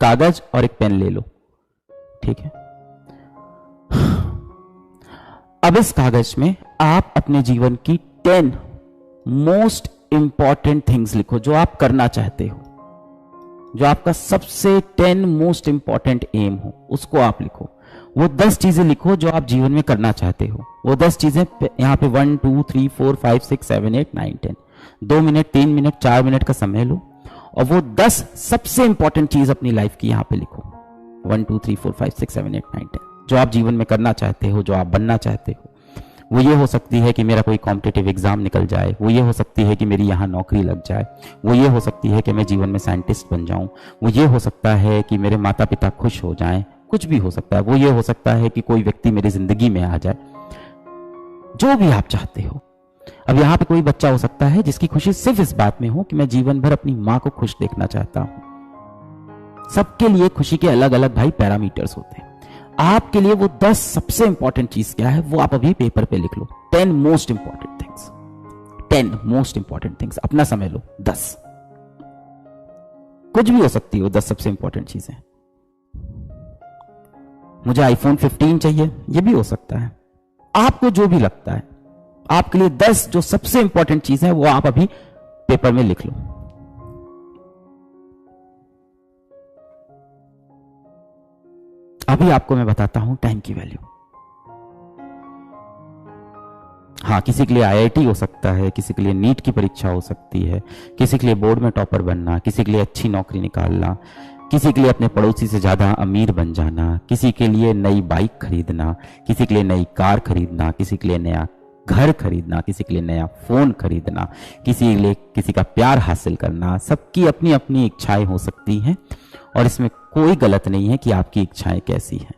कागज और एक पेन ले लो, ठीक है। अब इस कागज में आप अपने जीवन की 10 मोस्ट इंपॉर्टेंट थिंग्स लिखो जो आप करना चाहते हो, जो आपका सबसे 10 मोस्ट इंपॉर्टेंट एम हो, उसको आप लिखो। वो 10 चीजें लिखो जो आप जीवन में करना चाहते हो। वो 10 चीजें यहां पे 1 2 3 4 5 6 7 8 9 10, 2 मिनट 3 मिनट 4 मिनट का समय लो और वो 10 सबसे इंपॉर्टेंट चीज अपनी लाइफ की यहां पे लिखो। 1 2 3 4 5 6 7 8 9 10 जो आप जीवन में करना चाहते हो, जो आप बनना चाहते हो। वो ये हो सकती है कि मेरा कोई कॉम्पिटिटिव एग्जाम निकल जाए, वो ये हो सकती है कि मेरी यहाँ नौकरी लग जाए, वो ये हो सकती है कि मैं जीवन में साइंटिस्ट बन जाऊं, वो ये हो सकता है कि मेरे माता पिता खुश हो जाएं, कुछ भी हो सकता है। वो ये हो सकता है कि कोई व्यक्ति मेरी जिंदगी में आ जाए, जो भी आप चाहते हो। अब यहाँ पे कोई बच्चा हो सकता है जिसकी खुशी सिर्फ इस बात में हो कि मैं जीवन भर अपनी माँ को खुश देखना चाहता हूं। सबके लिए खुशी के अलग अलग भाई पैरामीटर्स होते हैं। आपके लिए वो 10 सबसे इंपॉर्टेंट चीज क्या है वो आप अभी पेपर पे लिख लो। 10 most important things, 10 most important things. अपना समय लो। 10 कुछ भी हो सकती है वो 10 सबसे इंपॉर्टेंट चीजें। मुझे आईफोन 15 चाहिए, ये भी हो सकता है। आपको जो भी लगता है, आपके लिए 10 जो सबसे इंपॉर्टेंट चीज है वो आप अभी पेपर में लिख लो। अभी आपको मैं बताता हूं टाइम की वैल्यू। हाँ, किसी के लिए आईआईटी हो सकता है, किसी के लिए नीट की परीक्षा हो सकती है, किसी के लिए बोर्ड में टॉपर बनना, किसी के लिए अच्छी नौकरी निकालना, किसी के लिए अपने पड़ोसी से ज्यादा अमीर बन जाना, किसी के लिए नई बाइक खरीदना, किसी के लिए नई कार खरीदना, किसी के लिए नया घर खरीदना, किसी के लिए नया फोन खरीदना, किसी के लिए किसी का प्यार हासिल करना। सबकी अपनी अपनी इच्छाएं हो सकती हैं और इसमें कोई गलत नहीं है कि आपकी इच्छाएं कैसी हैं।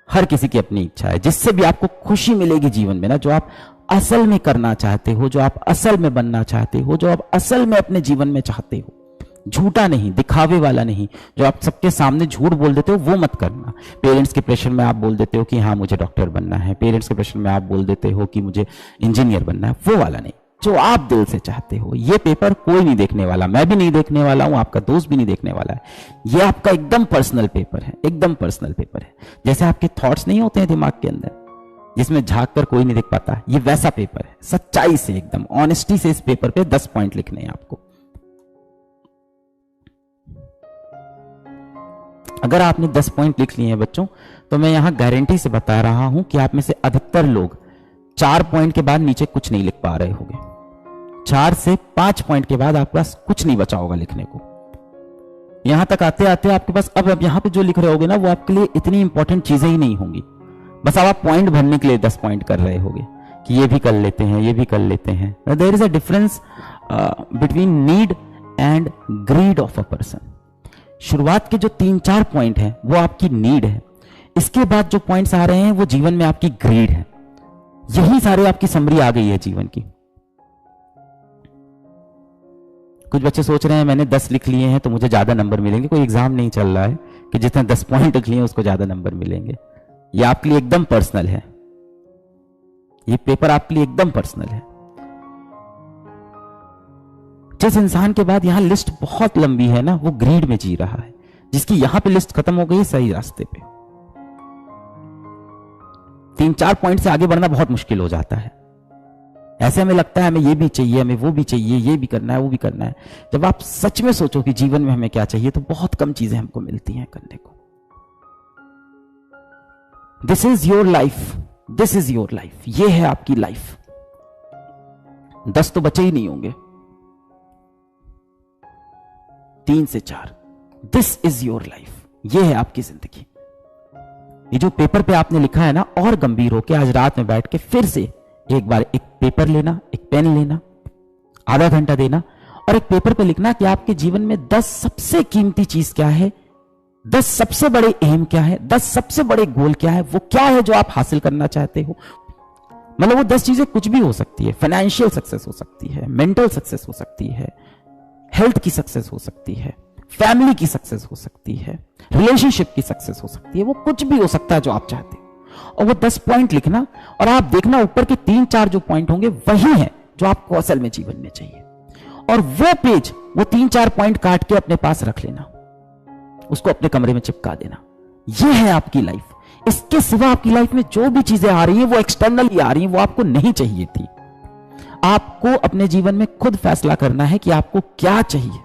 हर किसी की अपनी इच्छा है। जिससे भी आपको खुशी मिलेगी जीवन में ना, जो आप असल में करना चाहते हो, जो आप असल में बनना चाहते हो, जो आप असल में अपने जीवन में चाहते हो, झूठा नहीं, दिखावे वाला नहीं। जो आप सबके सामने झूठ बोल देते हो वो मत करना। पेरेंट्स के प्रेशर में आप बोल देते हो कि हाँ मुझे डॉक्टर बनना है, पेरेंट्स के प्रेशर में आप बोल देते हो कि मुझे इंजीनियर बनना है, वो वाला नहीं। जो आप दिल से चाहते हो। ये पेपर कोई नहीं देखने वाला, मैं भी नहीं देखने वाला हूं, आपका दोस्त भी नहीं देखने वाला है। ये आपका एकदम पर्सनल पेपर है, एकदम पर्सनल पेपर है। जैसे आपके थॉट्स नहीं होते हैं दिमाग के अंदर, जिसमें झांक कर कोई नहीं देख पाता, ये वैसा पेपर है। सच्चाई से, एकदम ऑनेस्टी से इस पेपर पे 10 पॉइंट लिखने हैं आपको। अगर आपने 10 पॉइंट लिख लिए हैं बच्चों, तो मैं यहां गारंटी से बता रहा हूं कि आप में से अधिकतर लोग 4 पॉइंट के बाद नीचे कुछ नहीं लिख पा रहे होंगे। 4 से 5 पॉइंट के बाद आपके पास कुछ नहीं बचा होगा लिखने को। यहां तक आते आते आपके पास अब यहां पे जो लिख रहे होगे ना, वो आपके लिए इतनी इंपॉर्टेंट चीजें ही नहीं होंगी। बस आप पॉइंट भरने के लिए 10 पॉइंट कर रहे होगे कि ये भी कर लेते हैं, ये भी कर लेते हैं। There is a difference between need and greed of a person. शुरुआत के जो 3-4 पॉइंट है वो आपकी नीड है। इसके बाद जो पॉइंट्स आ रहे हैं वो जीवन में आपकी ग्रीड है। यही सारे आपकी समरी आ गई है जीवन की। कुछ बच्चे सोच रहे हैं मैंने 10 लिख लिए हैं तो मुझे ज्यादा नंबर मिलेंगे। कोई एग्जाम नहीं चल रहा है कि जितने 10 पॉइंट लिख लिए उसको ज्यादा नंबर मिलेंगे। ये आपके लिए एकदम पर्सनल है। ये पेपर आपके लिए एकदम पर्सनल है। जिस इंसान के बाद यहां लिस्ट बहुत लंबी है ना, वो ग्रीड में जी रहा है। जिसकी यहां पे लिस्ट खत्म हो गई, सही रास्ते पे। 3-4 पॉइंट से आगे बढ़ना बहुत मुश्किल हो जाता है। ऐसे हमें लगता है हमें ये भी चाहिए, हमें वो भी चाहिए, ये भी करना है, वो भी करना है। जब आप सच में सोचो कि जीवन में हमें क्या चाहिए, तो बहुत कम चीजें हमको मिलती हैं करने को। This is your life, this is your life. ये है आपकी लाइफ। 10 तो बचे ही नहीं होंगे, 3 से 4। This is your life. ये है आपकी जिंदगी। ये जो पेपर पे आपने लिखा है ना, और गंभीर होके आज रात में बैठ के फिर से एक बार एक पेपर लेना, एक पेन लेना, आधा घंटा देना और एक पेपर पे लिखना कि आपके जीवन में 10 सबसे कीमती चीज क्या है, 10 सबसे बड़े एम क्या है, 10 सबसे बड़े गोल क्या है, वो क्या है जो आप हासिल करना चाहते हो। मतलब वो 10 चीजें कुछ भी हो सकती है। फाइनेंशियल सक्सेस हो सकती है, मेंटल सक्सेस हो सकती है, हेल्थ की सक्सेस हो सकती है, फैमिली की सक्सेस हो सकती है, रिलेशनशिप की सक्सेस हो सकती है। वो कुछ भी हो सकता है जो आप चाहते हो। और वो 10 पॉइंट लिखना और आप देखना ऊपर के 3-4 जो पॉइंट होंगे वही है जो आपको असल में जीवन में चाहिए। और वो पेज, वो 3-4 पॉइंट काट के अपने पास रख लेना। उसको अपने कमरे में चिपका देना। यह है आपकी लाइफ। इसके सिवा आपकी लाइफ में जो भी चीजें आ रही हैं वो एक्सटर्नली आ रही हैं, वो आपको नहीं चाहिए थी। आपको अपने जीवन में खुद फैसला करना है कि आपको क्या चाहिए,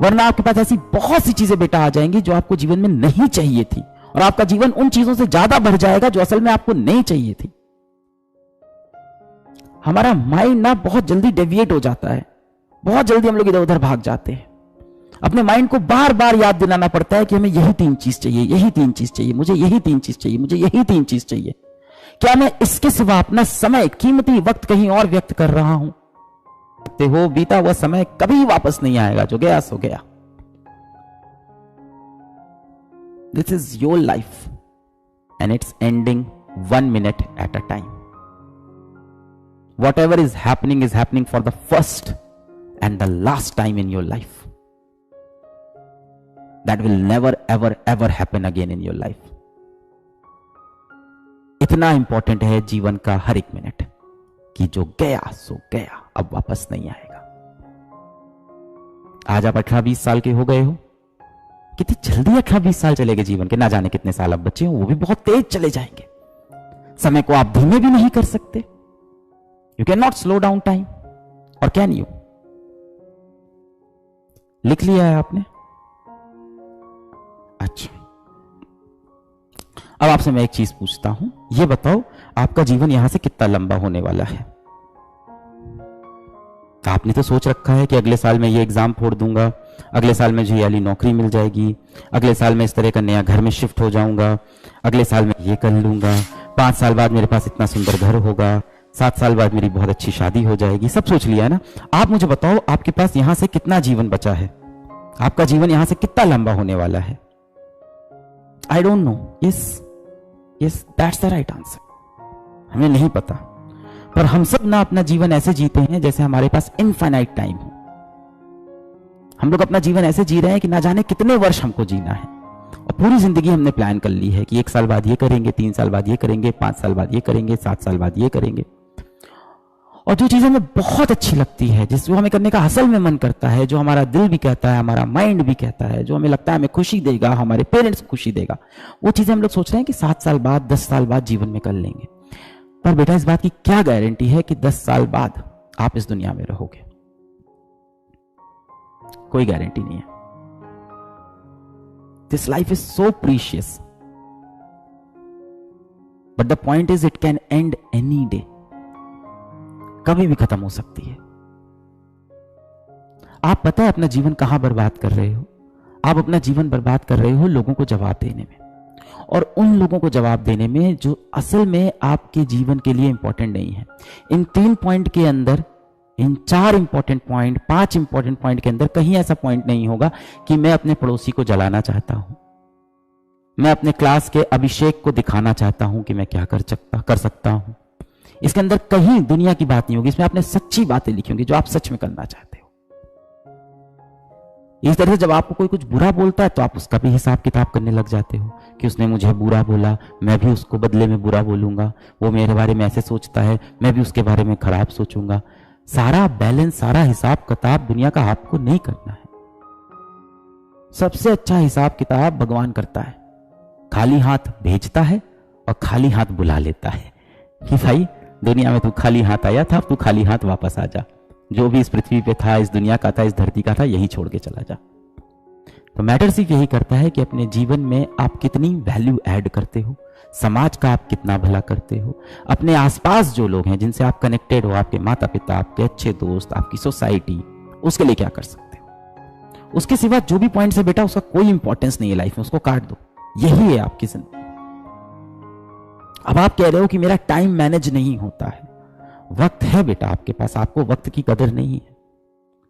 वरना आपके पास ऐसी बहुत सी चीजें बेटा आ जाएंगी जो आपको जीवन में नहीं चाहिए थी, और आपका जीवन उन चीजों से ज्यादा भर जाएगा जो असल में आपको नहीं चाहिए थी। हमारा माइंड ना बहुत जल्दी डेविएट हो जाता है, बहुत जल्दी हम लोग इधर उधर भाग जाते हैं। अपने माइंड को बार बार याद दिलाना पड़ता है कि हमें यही 3 चीज चाहिए, यही 3 चीज चाहिए, मुझे यही 3 चीज चाहिए, मुझे यही 3 चीज चाहिए। क्या मैं इसके सिवा अपना समय, कीमती वक्त कहीं और व्यक्त कर रहा हूं? हो बीता हुआ समय कभी वापस नहीं आएगा, जो गया सो गया। This is your life and it's ending 1 minute at a time. Whatever is happening for the first and the last time in your life. That will never ever happen again in your life. इतना important है जीवन का हर एक minute कि जो गया सो गया, अब वापस नहीं आएगा। आज आप 18-20 साल के हो गए हो। कितनी जल्दी 18-20 साल चले गए जीवन के, ना जाने कितने साल अब बचे हो, वो भी बहुत तेज चले जाएंगे। समय को आप धीमे भी नहीं कर सकते। You can not slow down time, और कैन यू? लिख लिया है आपने? अच्छा, अब आपसे मैं एक चीज पूछता हूं, ये बताओ आपका जीवन यहां से कितना लंबा होने वाला है? आपने तो सोच रखा है कि अगले साल मैं ये एग्जाम फोड़ दूंगा, अगले साल में ये वाली नौकरी मिल जाएगी, अगले साल मैं इस तरह का नया घर में शिफ्ट हो जाऊंगा, अगले साल मैं ये कर लूंगा, 5 साल बाद मेरे पास इतना सुंदर घर होगा, 7 साल बाद मेरी बहुत अच्छी शादी हो जाएगी। सब सोच लिया है ना? आप मुझे बताओ आपके पास यहां से कितना जीवन बचा है? आपका जीवन यहां से कितना लंबा होने वाला है? I don't know. Yes, that's the right answer. हमें नहीं पता, पर हम सब ना अपना जीवन ऐसे जीते हैं जैसे हमारे पास इनफाइनाइट टाइम हो। हम लोग अपना जीवन ऐसे जी रहे हैं कि ना जाने कितने वर्ष हमको जीना है, और पूरी जिंदगी हमने प्लान कर ली है कि 1 साल बाद ये करेंगे, 3 साल बाद ये करेंगे, 5 साल बाद ये करेंगे, 7 साल बाद ये करेंगे। और जो चीजें हमें बहुत अच्छी लगती है, जिसको हमें करने का असल में मन करता है, जो हमारा दिल भी कहता है, हमारा माइंड भी कहता है, जो हमें लगता है हमें खुशी देगा, हमारे पेरेंट्स को खुशी देगा, वो चीजें हम लोग सोच रहे हैं कि 7 साल बाद, 10 साल बाद जीवन में कर लेंगे। पर बेटा इस बात की क्या गारंटी है कि 10 साल बाद आप इस दुनिया में रहोगे? कोई गारंटी नहीं है। This life is so precious, but the point is it can and any day. कभी भी खत्म हो सकती है। आप पता है अपना जीवन कहां बर्बाद कर रहे हो? आप अपना जीवन बर्बाद कर रहे हो लोगों को जवाब देने में, और उन लोगों को जवाब देने में जो असल में आपके जीवन के लिए इंपॉर्टेंट नहीं है। इन 3 पॉइंट के अंदर, इन 4 इंपॉर्टेंट पॉइंट, 5 इंपॉर्टेंट पॉइंट के अंदर कहीं ऐसा पॉइंट नहीं होगा कि मैं अपने पड़ोसी को जलाना चाहता हूं, मैं अपने क्लास के अभिषेक को दिखाना चाहता हूं कि मैं क्या कर सकता हूं। इसके अंदर कहीं दुनिया की बात नहीं होगी। इसमें आपने सच्ची बातें लिखी होंगी जो आप सच में करना चाहते हो। इस तरह से जब आपको कोई कुछ बुरा बोलता है तो आप उसका भी हिसाब किताब करने लग जाते हो कि उसने मुझे बुरा बोला, मैं भी उसको बदले में बुरा बोलूंगा, वो मेरे बारे में ऐसे सोचता है, मैं भी उसके बारे में खराब सोचूंगा। सारा बैलेंस, सारा हिसाब किताब दुनिया का आपको नहीं करना है। सबसे अच्छा हिसाब किताब भगवान करता है। खाली हाथ भेजता है और खाली हाथ बुला लेता है कि भाई दुनिया में तू खाली हाथ आया था, अब तू खाली हाथ वापस आ जा। जो भी इस पृथ्वी पे था, इस दुनिया का था, इस धरती का था, यही छोड़ के चला जा। तो मैटर सिर्फ यही करता है कि अपने जीवन में आप कितनी वैल्यू ऐड करते हो, समाज का आप कितना भला करते हो, अपने आसपास जो लोग हैं जिनसे आप कनेक्टेड हो, आपके माता पिता, आपके अच्छे दोस्त, आपकी सोसाइटी, उसके लिए क्या कर सकते हो। उसके सिवा जो भी पॉइंट्स है बेटा, उसका कोई इंपॉर्टेंस नहीं है लाइफ में, उसको काट दो। यही है आपकी जिंदगी। अब आप कह रहे हो कि मेरा टाइम मैनेज नहीं होता है। वक्त है बेटा आपके पास, आपको वक्त की कदर नहीं है।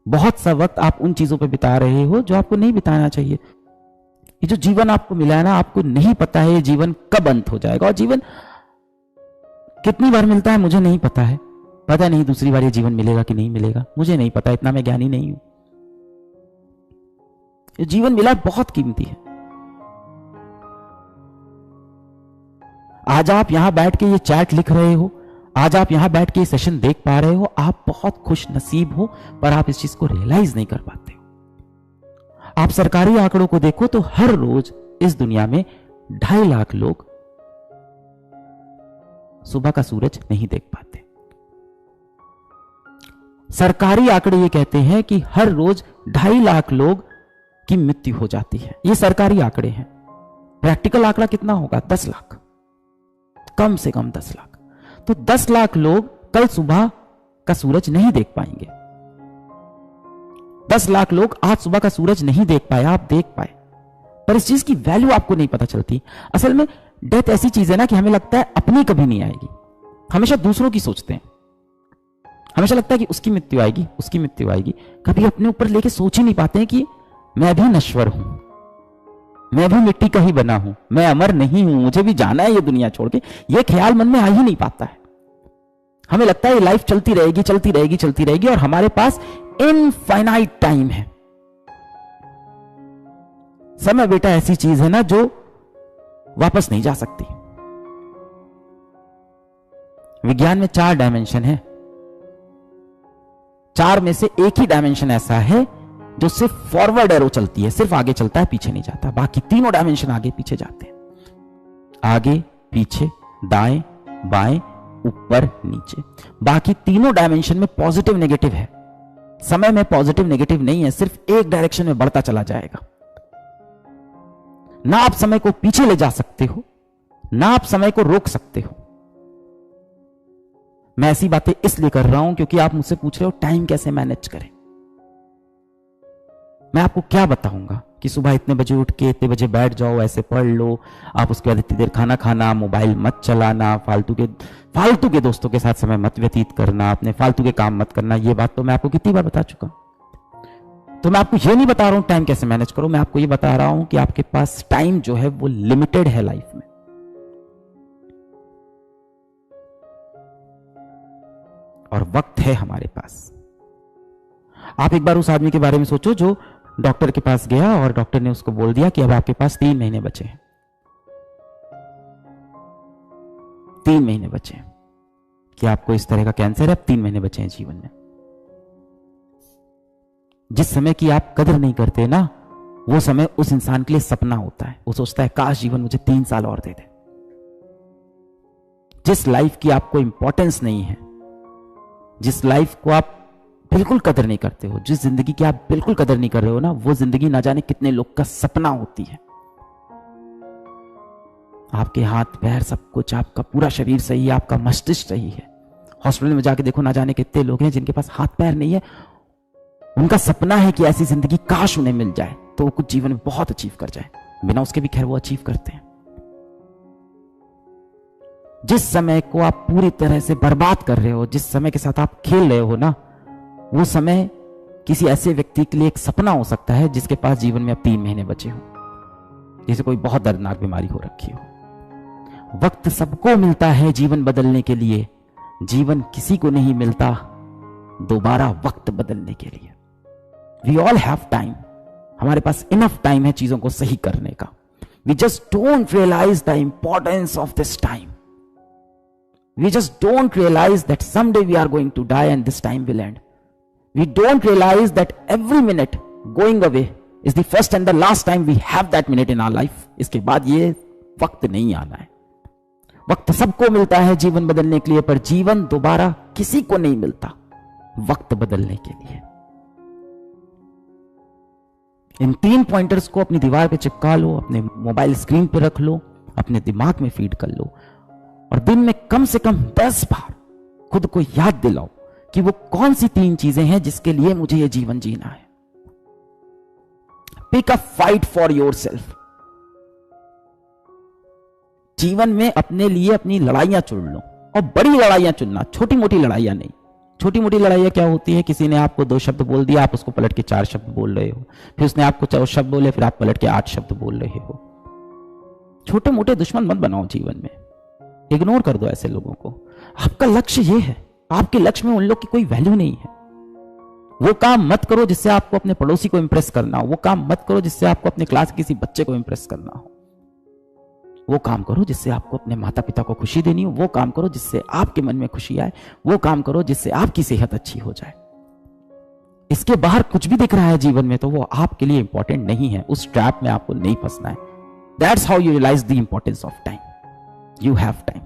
बहुत सा वक्त आप उन चीजों पे बिता रहे हो जो आपको नहीं बिताना चाहिए। ये जो जीवन आपको मिला है ना, आपको नहीं पता है ये जीवन कब अंत हो जाएगा, और जीवन कितनी बार मिलता है मुझे नहीं पता है। पता नहीं दूसरी बार ये जीवन मिलेगा कि नहीं मिलेगा, मुझे नहीं पता, इतना मैं ज्ञानी नहीं हूं। ये जीवन मिला बहुत कीमती है। आज आप यहां बैठ के ये चैट लिख रहे हो, आज आप यहां बैठ के ये सेशन देख पा रहे हो, आप बहुत खुश नसीब हो, पर आप इस चीज को रियलाइज नहीं कर पाते हो। आप सरकारी आंकड़ों को देखो तो हर रोज इस दुनिया में 2.5 लाख लोग सुबह का सूरज नहीं देख पाते। सरकारी आंकड़े ये कहते हैं कि हर रोज 2.5 लाख लोग की मृत्यु हो जाती है। ये सरकारी आंकड़े हैं। प्रैक्टिकल आंकड़ा कितना होगा? 10 लाख, कम से कम 10 लाख। तो 10 लाख लोग कल सुबह का सूरज नहीं देख पाएंगे। 10 लाख लोग आज सुबह का सूरज नहीं देख पाए, आप देख पाए, पर इस चीज की वैल्यू आपको नहीं पता चलती। असल में डेथ ऐसी चीज है ना कि हमें लगता है अपनी कभी नहीं आएगी, हमेशा दूसरों की सोचते हैं। हमेशा लगता है कि उसकी मृत्यु आएगी, उसकी मृत्यु आएगी, कभी अपने ऊपर लेके सोच ही नहीं पाते हैं कि मैं भी नश्वर हूं, मैं भी मिट्टी का ही बना हूं, मैं अमर नहीं हूं, मुझे भी जाना है ये दुनिया छोड़ के। ये ख्याल मन में आ ही नहीं पाता है। हमें लगता है ये लाइफ चलती रहेगी, चलती रहेगी, चलती रहेगी, और हमारे पास इनफाइनाइट टाइम है। समय बेटा ऐसी चीज है ना जो वापस नहीं जा सकती। विज्ञान में 4 डायमेंशन है, 4 में से एक ही डायमेंशन ऐसा है जो सिर्फ फॉरवर्ड एरो चलती है, सिर्फ आगे चलता है, पीछे नहीं जाता। बाकी तीनों डायमेंशन आगे पीछे जाते हैं, आगे पीछे, दाएं बाएं, ऊपर नीचे। बाकी तीनों डायमेंशन में पॉजिटिव नेगेटिव है। समय में पॉजिटिव नेगेटिव नहीं है, सिर्फ एक डायरेक्शन में बढ़ता चला जाएगा। ना आप समय को पीछे ले जा सकते हो, ना आप समय को रोक सकते हो। मैं ऐसी बातें इसलिए कर रहा हूं क्योंकि आप मुझसे पूछ रहे हो टाइम कैसे मैनेज करें। मैं आपको क्या बताऊंगा कि सुबह इतने बजे उठ के इतने बजे बैठ जाओ, ऐसे पढ़ लो, आप उसके बाद इतनी देर खाना खाना, मोबाइल मत चलाना, फालतू के दोस्तों के साथ समय मत व्यतीत करना, अपने फालतू के काम मत करना। ये बात तो मैं आपको कितनी बार बता चुका। तो मैं आपको ये नहीं बता रहा हूं टाइम कैसे मैनेज करो, मैं आपको ये बता रहा हूं कि आपके पास टाइम जो है वो लिमिटेड है लाइफ में। और वक्त है हमारे पास। आप एक बार उस आदमी के बारे में सोचो जो डॉक्टर के पास गया और डॉक्टर ने उसको बोल दिया कि अब आपके पास 3 महीने बचे हैं। 3 महीने बचे हैं कि आपको इस तरह का कैंसर है, अब 3 महीने बचे हैं जीवन में। जिस समय की आप कदर नहीं करते ना, वो समय उस इंसान के लिए सपना होता है। वो सोचता है काश जीवन मुझे 3 साल और दे दे। जिस लाइफ की आपको इंपॉर्टेंस नहीं है, जिस लाइफ को आप बिल्कुल कदर नहीं करते हो, जिस जिंदगी की आप बिल्कुल कदर नहीं कर रहे हो ना, वो जिंदगी ना जाने कितने लोग का सपना होती है। आपके हाथ पैर सब कुछ, आपका पूरा शरीर सही है, आपका मस्तिष्क सही है। हॉस्पिटल में जाके देखो, ना जाने कितने लोग हैं जिनके पास हाथ पैर नहीं है। उनका सपना है कि ऐसी जिंदगी काश उन्हें मिल जाए तो वो कुछ जीवन में बहुत अचीव कर जाए। बिना उसके भी खैर वो अचीव करते हैं। जिस समय को आप पूरी तरह से बर्बाद कर रहे हो, जिस समय के साथ आप खेल रहे हो ना, वो समय किसी ऐसे व्यक्ति के लिए एक सपना हो सकता है जिसके पास जीवन में अब 3 महीने बचे हो, जैसे कोई बहुत दर्दनाक बीमारी हो रखी हो। वक्त सबको मिलता है जीवन बदलने के लिए, जीवन किसी को नहीं मिलता दोबारा वक्त बदलने के लिए। वी ऑल हैव टाइम, हमारे पास इनफ टाइम है चीजों को सही करने का। We just don't realise the importance of this time. We just don't realize that someday we are going to die and this time will end. We don't realize that every minute going away is the first and the last time we have that minute in our life. इसके बाद ये वक्त नहीं आना है। वक्त सबको मिलता है जीवन बदलने के लिए, पर जीवन दोबारा किसी को नहीं मिलता वक्त बदलने के लिए। इन 3 पॉइंटर्स को अपनी दीवार पे चिपका लो, अपने मोबाइल स्क्रीन पे रख लो, अपने दिमाग में फीड कर लो, और दिन में कम से कम 10 बार खुद को याद दिलाओ कि वो कौन सी 3 चीजें हैं जिसके लिए मुझे ये जीवन जीना है। Pick a fight for yourself. जीवन में अपने लिए अपनी लड़ाइयां चुन लो, और बड़ी लड़ाइयां चुनना, छोटी मोटी लड़ाइयां नहीं। छोटी मोटी लड़ाइयां क्या होती है? किसी ने आपको 2 शब्द बोल दिया, आप उसको पलट के 4 शब्द बोल रहे हो, फिर उसने आपको 4 शब्द बोले, फिर आप पलट के 8 शब्द बोल रहे हो। छोटे मोटे दुश्मन मत बनाओ जीवन में, इग्नोर कर दो ऐसे लोगों को। आपका लक्ष्य ये है, आपके लक्ष्य में उन लोग की कोई वैल्यू नहीं है। वो काम मत करो जिससे आपको अपने पड़ोसी को इंप्रेस करना हो, वो काम मत करो जिससे आपको अपने क्लास के किसी बच्चे को इंप्रेस करना हो। वो काम करो जिससे आपको अपने माता पिता को खुशी देनी हो, वो काम करो जिससे आपके मन में खुशी आए, वो काम करो जिससे आपकी सेहत अच्छी हो जाए। इसके बाहर कुछ भी दिख रहा है जीवन में तो वो आपके लिए इंपॉर्टेंट नहीं है, उस ट्रैप में आपको नहीं फंसना है। That's how you realise the importance of time. You have time.